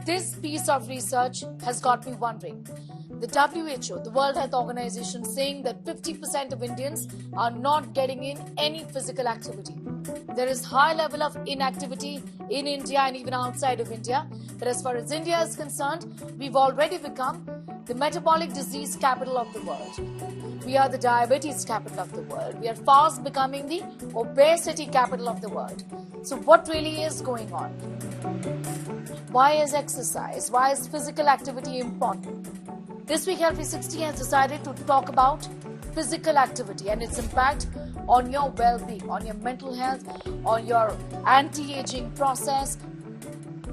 This piece of research has got me wondering. The WHO, the World Health Organization, saying that 50% of Indians are not getting in any physical activity. There is high level of inactivity in India and even outside of India. But as far as India is concerned, we've already become the metabolic disease capital of the world. We are the diabetes capital of the world. We are fast becoming the obesity capital of the world. So what really is going on? Why is exercise? Why is physical activity important? This week, Health 360 has decided to talk about physical activity and its impact on your well-being, on your mental health, on your anti-aging process,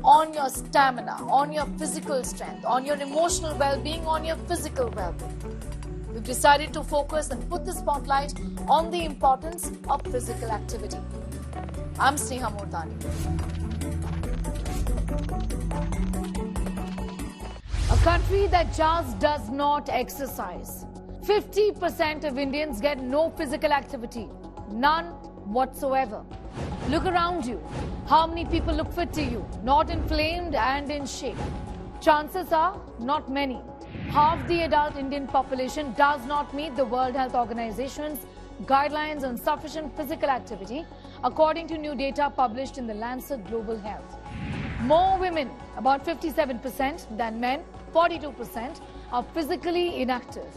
on your stamina, on your physical strength, on your emotional well-being, on your physical well-being. We've decided to focus and put the spotlight on the importance of physical activity. I'm Sneha Murdani. A country that just does not exercise. 50% of Indians get no physical activity. None whatsoever. Look around you. How many people look fit to you? Not inflamed and in shape. Chances are not many. Half the adult Indian population does not meet the World Health Organization's guidelines on sufficient physical activity, according to new data published in the Lancet Global Health. More women, about 57%, than men, 42%, are physically inactive.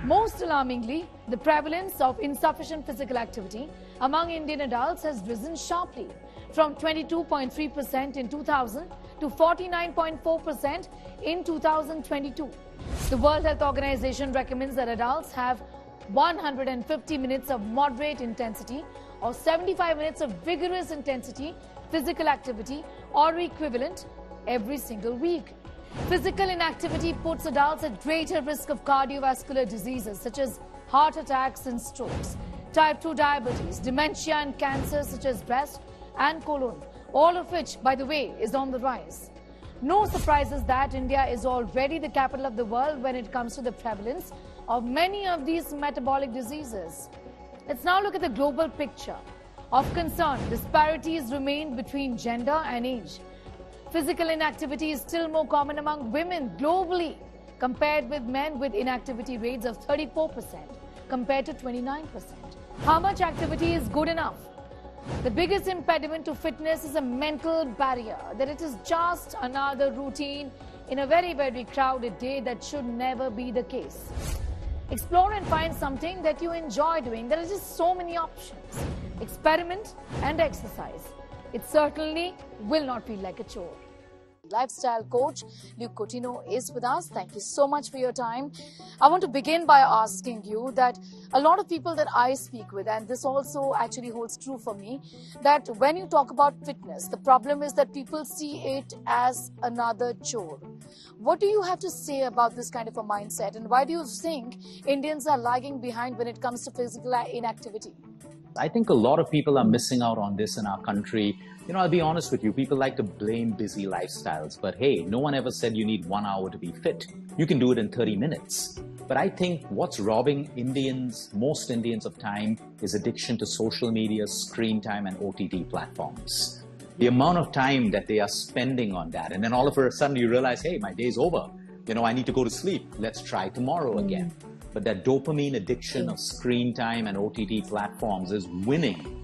Most alarmingly, the prevalence of insufficient physical activity among Indian adults has risen sharply from 22.3% in 2000 to 49.4% in 2022. The World Health Organization recommends that adults have 150 minutes of moderate intensity or 75 minutes of vigorous intensity physical activity or equivalent every single week. Physical inactivity puts adults at greater risk of cardiovascular diseases such as heart attacks and strokes, type 2 diabetes, dementia and cancers such as breast and colon, all of which, by the way, is on the rise. No surprises that India is already the capital of the world when it comes to the prevalence of many of these metabolic diseases. Let's now look at the global picture. Of concern, disparities remain between gender and age. Physical inactivity is still more common among women globally compared with men, with inactivity rates of 34% compared to 29%. How much activity is good enough? The biggest impediment to fitness is a mental barrier, that it is just another routine in a very, very crowded day. That should never be the case. Explore and find something that you enjoy doing. There are just so many options. Experiment and exercise. It certainly will not feel like a chore. Lifestyle coach Luke Coutinho is with us. Thank you so much for your time. I want to begin by asking you that a lot of people that I speak with, and this also actually holds true for me, that when you talk about fitness, the problem is that people see it as another chore. What do you have to say about this kind of a mindset, and why do you think Indians are lagging behind when it comes to physical inactivity? I think a lot of people are missing out on this in our country. You know, I'll be honest with you, people like to blame busy lifestyles, but hey, no one ever said you need 1 hour to be fit. You can do it in 30 minutes. But I think what's robbing most Indians of time is addiction to social media, screen time, and OTT platforms. The amount of time that they are spending on that, and then all of a sudden you realize, hey, my day's over. You know, I need to go to sleep. Let's try tomorrow again. But that dopamine addiction of screen time and OTT platforms is winning.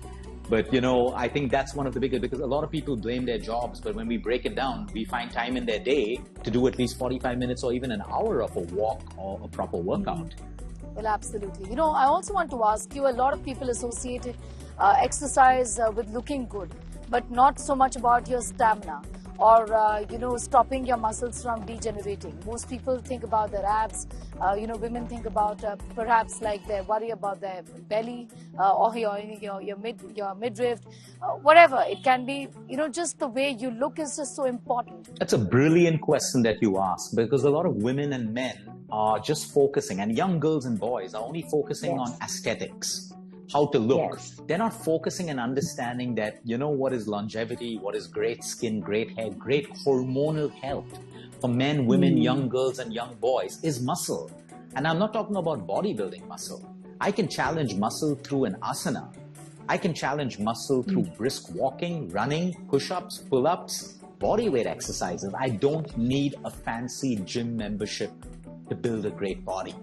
But, you know, I think that's one of the biggest, because a lot of people blame their jobs, but when we break it down, we find time in their day to do at least 45 minutes or even an hour of a walk or a proper workout. Well, absolutely. You know, I also want to ask you, a lot of people associate exercise with looking good, but not so much about your stamina or, stopping your muscles from degenerating. Most people think about their abs. Women think about perhaps like they worry about their belly or your midriff, whatever. It can be, just the way you look is just so important. That's a brilliant question that you ask, because a lot of women and men are just focusing, and young girls and boys are only focusing on aesthetics. How to look. Yes. They're not focusing and understanding that, what is longevity, what is great skin, great hair, great hormonal health for men, women, young girls and young boys is muscle. And I'm not talking about bodybuilding muscle. I can challenge muscle through an asana. I can challenge muscle through brisk walking, running, push-ups, pull-ups, bodyweight exercises. I don't need a fancy gym membership to build a great body.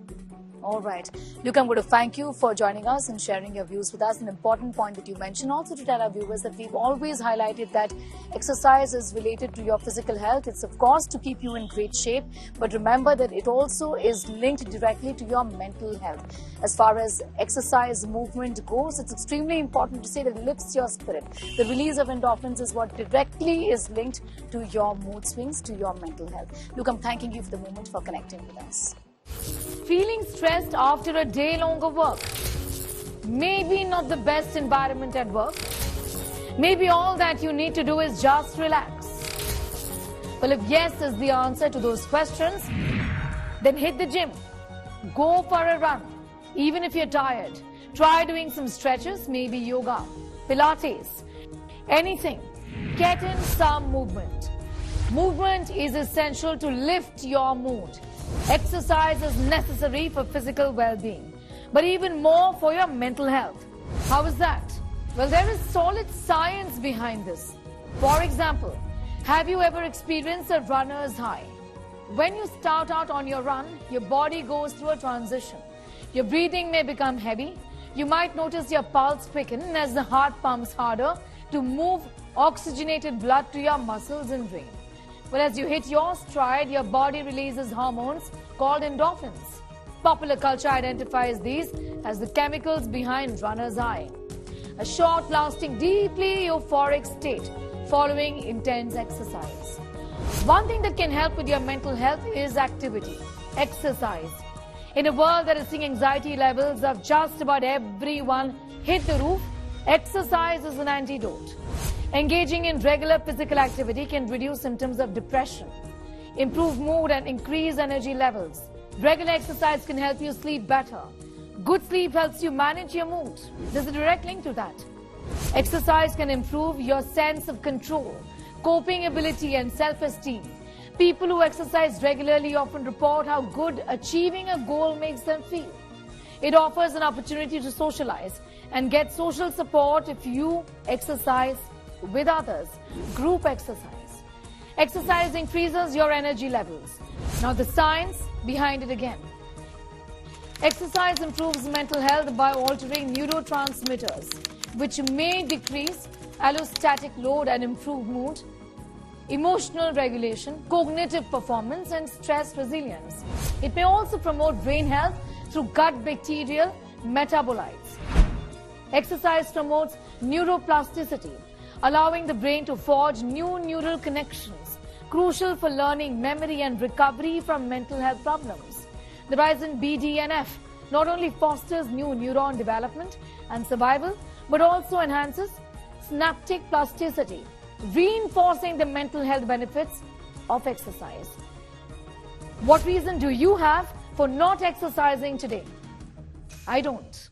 All right. Luke, I'm going to thank you for joining us and sharing your views with us. An important point that you mentioned also to tell our viewers that we've always highlighted that exercise is related to your physical health. It's of course to keep you in great shape, but remember that it also is linked directly to your mental health. As far as exercise movement goes, it's extremely important to say that it lifts your spirit. The release of endorphins is what directly is linked to your mood swings, to your mental health. Luke, I'm thanking you for the moment for connecting with us. Feeling stressed after a day long of work? Maybe not the best environment at work. Maybe all that you need to do is just relax. Well, if yes is the answer to those questions, then hit the gym. Go for a run. Even if you're tired, try doing some stretches, maybe yoga, Pilates, anything. Get in some movement. Movement is essential to lift your mood. Exercise is necessary for physical well-being, but even more for your mental health. How is that? Well, there is solid science behind this. For example, have you ever experienced a runner's high? When you start out on your run, your body goes through a transition. Your breathing may become heavy. You might notice your pulse quicken as the heart pumps harder to move oxygenated blood to your muscles and brain. Well, as you hit your stride, your body releases hormones called endorphins. Popular culture identifies these as the chemicals behind runner's high. A short, lasting, deeply euphoric state following intense exercise. One thing that can help with your mental health is activity, exercise. In a world that is seeing anxiety levels of just about everyone hit the roof, exercise is an antidote. Engaging in regular physical activity can reduce symptoms of depression, improve mood and increase energy levels. Regular exercise can help you sleep better. Good sleep helps you manage your mood. There's a direct link to that. Exercise can improve your sense of control, coping ability and self-esteem. People who exercise regularly often report how good achieving a goal makes them feel. It offers an opportunity to socialize and get social support if you exercise with others. Group exercise. Exercise increases your energy levels. Now the science behind it again. Exercise improves mental health by altering neurotransmitters, which may decrease allostatic load and improve mood, emotional regulation, cognitive performance and stress resilience. It may also promote brain health through gut bacterial metabolites. Exercise promotes neuroplasticity, allowing the brain to forge new neural connections, crucial for learning, memory and recovery from mental health problems. The rise in BDNF not only fosters new neuron development and survival, but also enhances synaptic plasticity, reinforcing the mental health benefits of exercise. What reason do you have for not exercising today? I don't.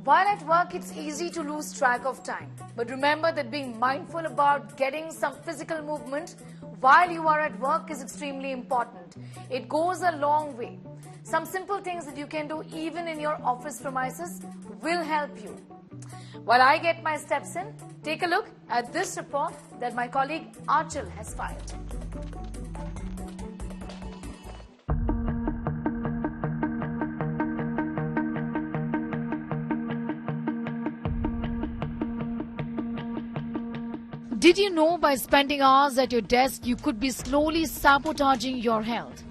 While at work, it's easy to lose track of time. But remember that being mindful about getting some physical movement while you are at work is extremely important. It goes a long way. Some simple things that you can do even in your office premises will help you. While I get my steps in, take a look at this report that my colleague Archil has filed. Did you know by spending hours at your desk, you could be slowly sabotaging your health?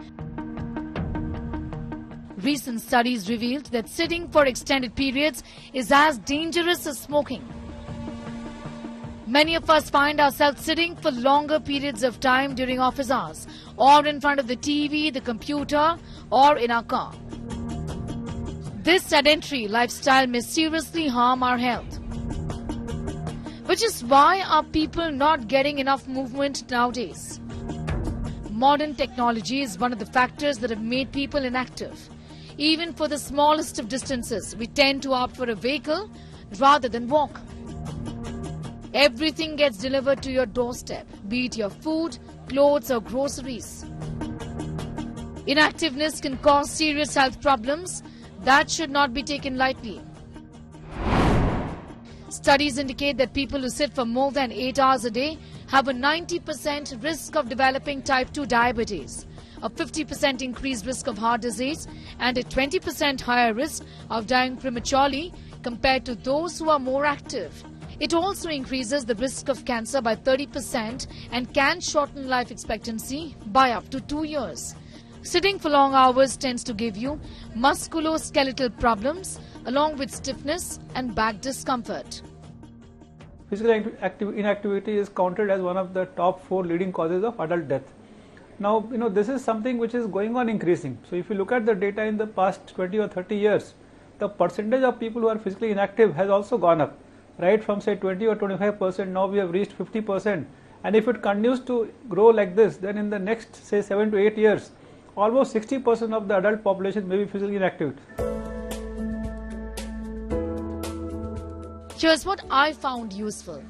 Recent studies revealed that sitting for extended periods is as dangerous as smoking. Many of us find ourselves sitting for longer periods of time during office hours, or in front of the TV, the computer, or in our car. This sedentary lifestyle may seriously harm our health. Which is why are people not getting enough movement nowadays? Modern technology is one of the factors that have made people inactive. Even for the smallest of distances, we tend to opt for a vehicle rather than walk. Everything gets delivered to your doorstep, be it your food, clothes or groceries. Inactiveness can cause serious health problems that should not be taken lightly. Studies indicate that people who sit for more than 8 hours a day have a 90% risk of developing type 2 diabetes, a 50% increased risk of heart disease, and a 20% higher risk of dying prematurely compared to those who are more active. It also increases the risk of cancer by 30% and can shorten life expectancy by up to 2 years. Sitting for long hours tends to give you musculoskeletal problems along with stiffness and back discomfort. Physical inactivity is counted as one of the top 4 leading causes of adult death. Now, this is something which is going on increasing. So if you look at the data in the past 20 or 30 years, the percentage of people who are physically inactive has also gone up, right? From say 20 or 25%, now we have reached 50%. And if it continues to grow like this, then in the next say 7 to 8 years, almost 60% of the adult population may be physically inactive. Here's what I found useful.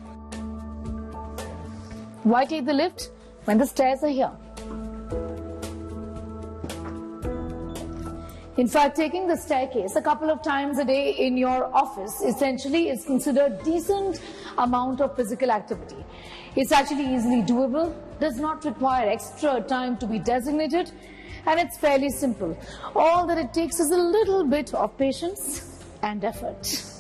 Why take the lift when the stairs are here? In fact, taking the staircase a couple of times a day in your office essentially is considered decent amount of physical activity. It's actually easily doable, does not require extra time to be designated, and it's fairly simple. All that it takes is a little bit of patience and effort.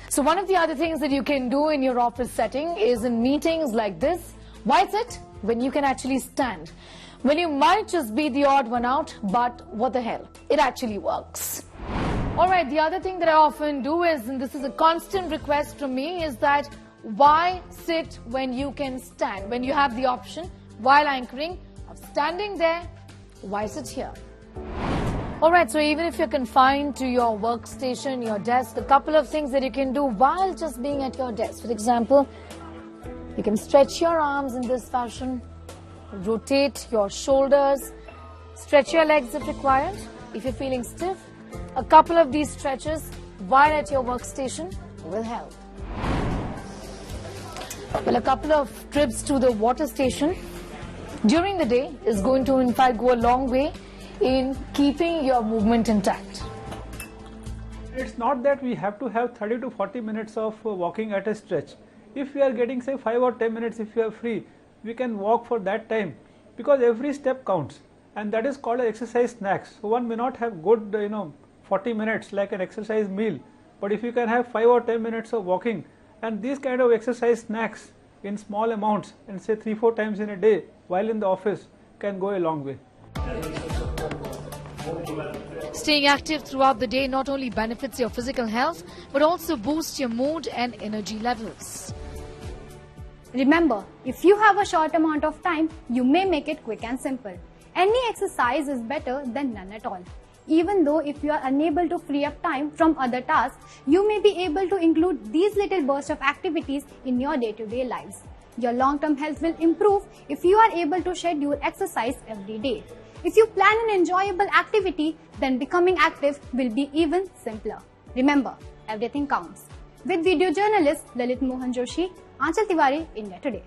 So one of the other things that you can do in your office setting is in meetings like this. Why sit? When you can actually stand. When you might just be the odd one out, but what the hell? It actually works. Alright, the other thing that I often do is, and this is a constant request from me, is that why sit when you can stand? When you have the option, while anchoring, of standing there, why sit here? Alright, so even if you're confined to your workstation, your desk, a couple of things that you can do while just being at your desk. For example, you can stretch your arms in this fashion, rotate your shoulders, stretch your legs if required. If you're feeling stiff, a couple of these stretches while at your workstation will help. Well, a couple of trips to the water station during the day is going to in fact go a long way in keeping your movement intact. It's not that we have to have 30 to 40 minutes of walking at a stretch. If we are getting say 5 or 10 minutes, if you are free, we can walk for that time, because every step counts, and that is called exercise snacks. So one may not have good 40 minutes like an exercise meal, but if you can have 5 or 10 minutes of walking, and these kind of exercise snacks in small amounts and say 3-4 times in a day while in the office can go a long way. Staying active throughout the day not only benefits your physical health, but also boosts your mood and energy levels. Remember, if you have a short amount of time, you may make it quick and simple. Any exercise is better than none at all. Even though if you are unable to free up time from other tasks, you may be able to include these little bursts of activities in your day-to-day lives. Your long-term health will improve if you are able to schedule exercise every day. If you plan an enjoyable activity, then becoming active will be even simpler. Remember, everything counts. With video journalist Lalit Mohan Joshi, Aanchal Tiwari, India Today.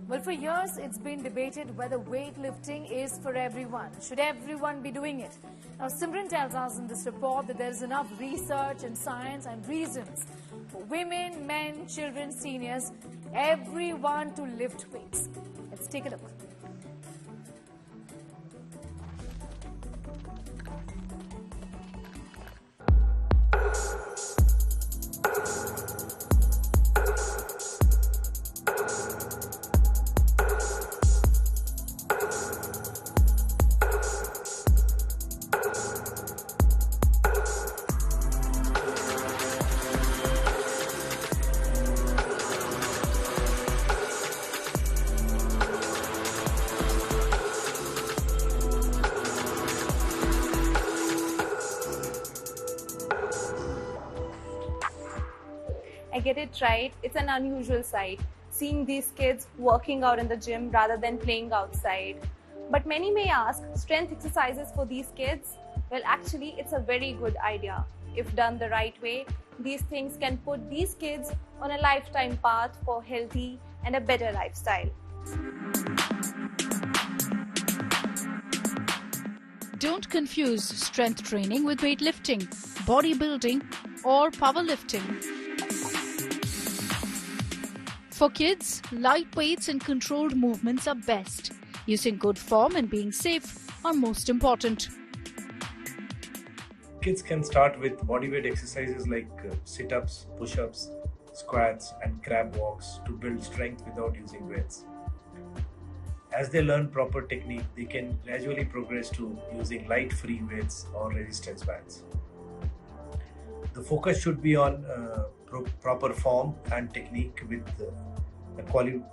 Well, for years, it's been debated whether weightlifting is for everyone. Should everyone be doing it? Now, Simran tells us in this report that there is enough research and science and reasons for women, men, children, seniors, everyone to lift weights. Let's take a look. I get it right, it's an unusual sight, seeing these kids working out in the gym rather than playing outside. But many may ask, strength exercises for these kids? Well, actually, it's a very good idea. If done the right way, these things can put these kids on a lifetime path for healthy and a better lifestyle. Don't confuse strength training with weightlifting, bodybuilding, or powerlifting. For kids, light weights and controlled movements are best. Using good form and being safe are most important. Kids can start with bodyweight exercises like sit-ups, push-ups, squats and crab walks to build strength without using weights. As they learn proper technique, they can gradually progress to using light free weights or resistance bands. The focus should be on proper form and technique with a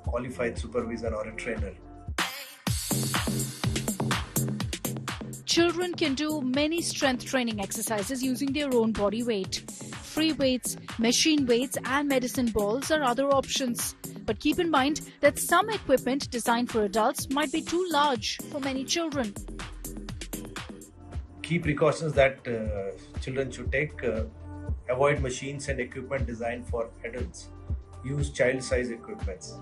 qualified supervisor or a trainer. Children can do many strength training exercises using their own body weight. Free weights, machine weights and medicine balls are other options. But keep in mind that some equipment designed for adults might be too large for many children. Key precautions that children should take: avoid machines and equipment designed for adults. Use child-size equipments.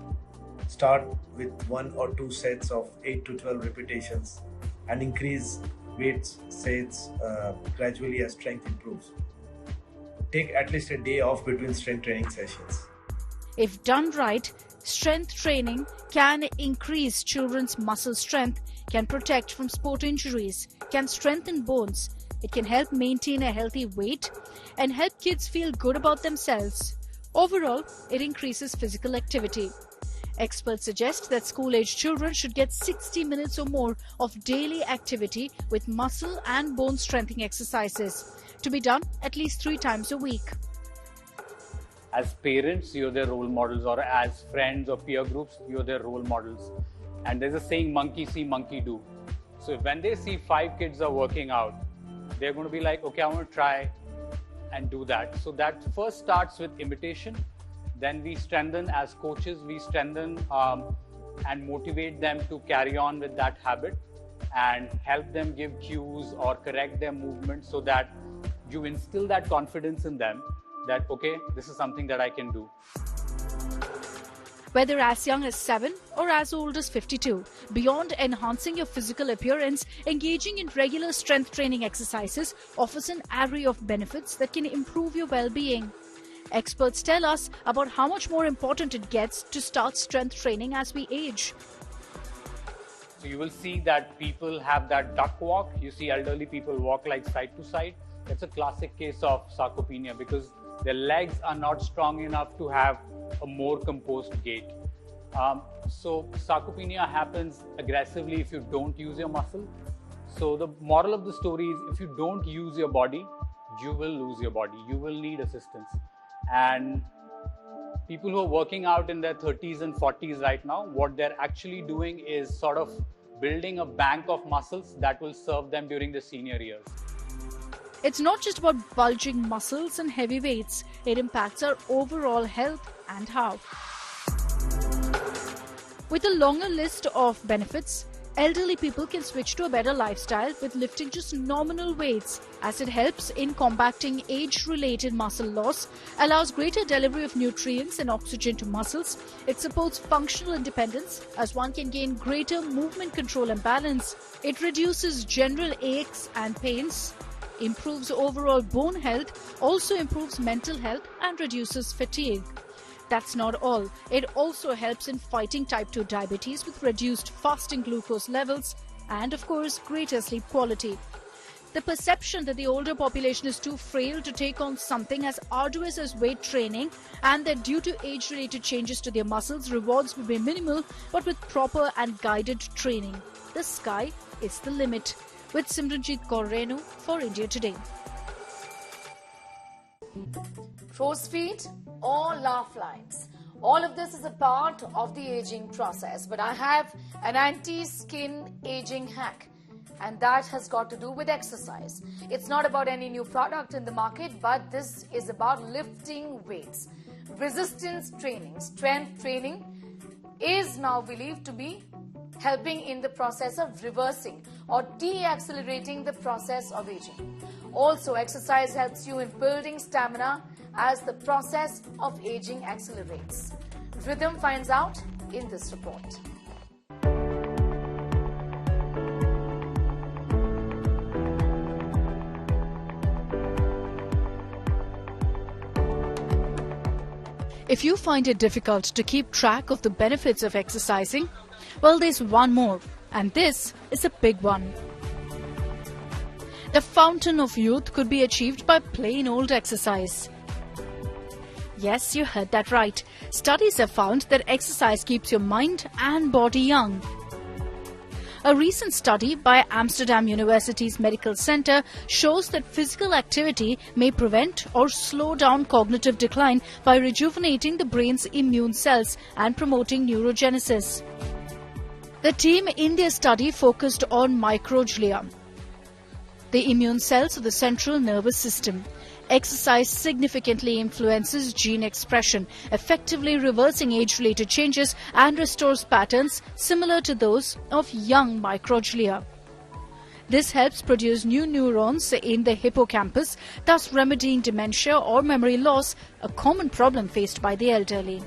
Start with 1 or 2 sets of 8 to 12 repetitions and increase weights sets gradually as strength improves. Take at least a day off between strength training sessions. If done right, strength training can increase children's muscle strength, can protect from sport injuries, can strengthen bones. It can help maintain a healthy weight and help kids feel good about themselves. Overall, it increases physical activity. Experts suggest that school-age children should get 60 minutes or more of daily activity with muscle and bone strengthening exercises, to be done at least 3 times a week. As parents, you're their role models, or as friends or peer groups, you're their role models. And there's a saying, monkey see, monkey do. So when they see 5 kids are working out, they're going to be like, okay, I want to try and do that. So that first starts with imitation. Then we strengthen as coaches, we strengthen and motivate them to carry on with that habit and help them give cues or correct their movements so that you instill that confidence in them that, okay, this is something that I can do. Whether as young as 7 or as old as 52, beyond enhancing your physical appearance, engaging in regular strength training exercises offers an array of benefits that can improve your well-being. Experts tell us about how much more important it gets to start strength training as we age. So you will see that people have that duck walk. You see elderly people walk like side to side. That's a classic case of sarcopenia because their legs are not strong enough to have a more composed gait. So sarcopenia happens aggressively if you don't use your muscle. So the moral of the story is if you don't use your body, you will lose your body. You will need assistance. And people who are working out in their 30s and 40s right now, what they're actually doing is sort of building a bank of muscles that will serve them during the senior years. It's not just about bulging muscles and heavy weights. It impacts our overall health and how. With a longer list of benefits, elderly people can switch to a better lifestyle with lifting just nominal weights, as it helps in combating age-related muscle loss, allows greater delivery of nutrients and oxygen to muscles. It supports functional independence as one can gain greater movement control and balance. It reduces general aches and pains, improves overall bone health, also improves mental health and reduces fatigue. That's not all. It also helps in fighting type 2 diabetes with reduced fasting glucose levels and, of course, greater sleep quality. The perception that the older population is too frail to take on something as arduous as weight training and that due to age-related changes to their muscles, rewards will be minimal, but with proper and guided training, the sky is the limit. With Simranjit Kaur Renu for India Today. Crow's feet or laugh lines. All of this is a part of the aging process, but I have an anti-skin aging hack, and that has got to do with exercise. It's not about any new product in the market, but this is about lifting weights. Resistance training, strength training is now believed to be helping in the process of reversing or de-accelerating the process of aging. Also, exercise helps you in building stamina as the process of aging accelerates. Rhythm finds out in this report. If you find it difficult to keep track of the benefits of exercising, well, there's one more, and this is a big one. The fountain of youth could be achieved by plain old exercise. Yes, you heard that right. Studies have found that exercise keeps your mind and body young. A recent study by Amsterdam University's Medical Center shows that physical activity may prevent or slow down cognitive decline by rejuvenating the brain's immune cells and promoting neurogenesis. The team in their study focused on microglia, the immune cells of the central nervous system. Exercise significantly influences gene expression, effectively reversing age-related changes and restores patterns similar to those of young microglia. This helps produce new neurons in the hippocampus, thus remedying dementia or memory loss, a common problem faced by the elderly.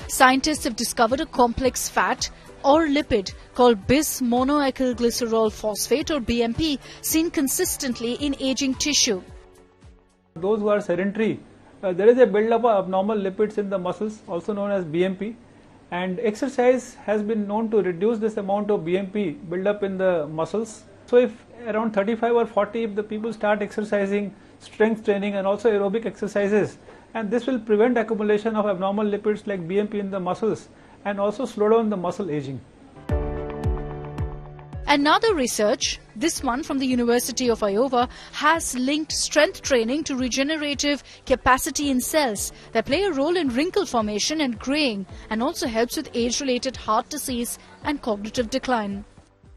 Scientists have discovered a complex fat or lipid called bis-monoacylglycerol phosphate or BMP, seen consistently in aging tissue. Those who are sedentary, there is a build-up of abnormal lipids in the muscles, also known as BMP, and exercise has been known to reduce this amount of BMP build-up in the muscles. So if around 35 or 40, if the people start exercising, strength training and also aerobic exercises, and this will prevent accumulation of abnormal lipids like BMP in the muscles and also slow down the muscle aging. Another research, this one from the University of Iowa, has linked strength training to regenerative capacity in cells that play a role in wrinkle formation and graying, and also helps with age-related heart disease and cognitive decline.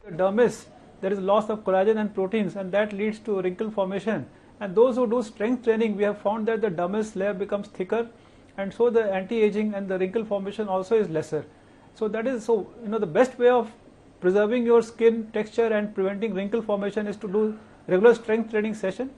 The dermis, there is loss of collagen and proteins, and that leads to wrinkle formation. And those who do strength training, we have found that the dermis layer becomes thicker, and so the anti-aging and the wrinkle formation also is lesser. So that is the best way of preserving your skin texture and preventing wrinkle formation is to do regular strength training session.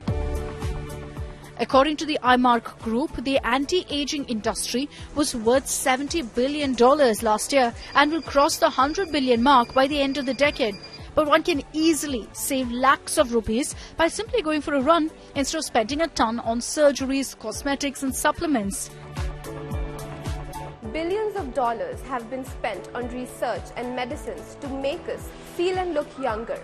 According to the IMARC group, the anti-aging industry was worth $70 billion last year and will cross the 100 billion mark by the end of the decade. But one can easily save lakhs of rupees by simply going for a run instead of spending a ton on surgeries, cosmetics and supplements. Billions of dollars have been spent on research and medicines to make us feel and look younger.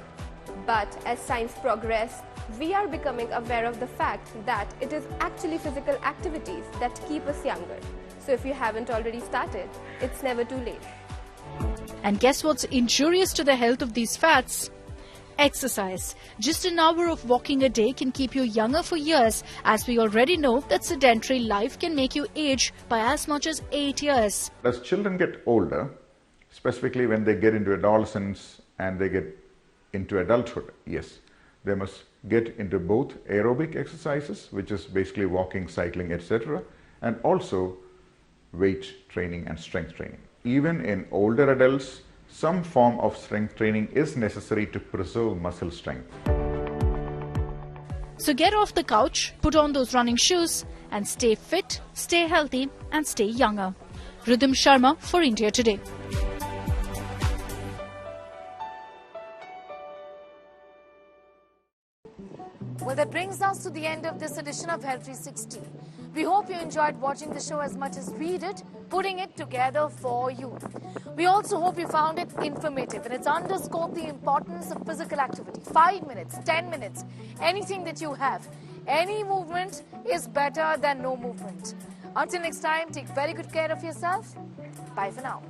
But as science progresses, we are becoming aware of the fact that it is actually physical activities that keep us younger. So if you haven't already started, it's never too late. And guess what's injurious to the health of these fats? Exercise. Just an hour of walking a day can keep you younger for years, as we already know that sedentary life can make you age by as much as 8 years. As children get older, specifically when they get into adolescence and they get into adulthood, yes, they must get into both aerobic exercises, which is basically walking, cycling, etc., and also weight training and strength training. Even in older adults, some form of strength training is necessary to preserve muscle strength. So get off the couch, put on those running shoes and stay fit, stay healthy and stay younger. Rhythm Sharma for India Today. Well, that brings us to the end of this edition of Health 360. We hope you enjoyed watching the show as much as we did, putting it together for you. We also hope you found it informative, and it's underscored the importance of physical activity. 5 minutes, 10 minutes, anything that you have. Any movement is better than no movement. Until next time, take very good care of yourself. Bye for now.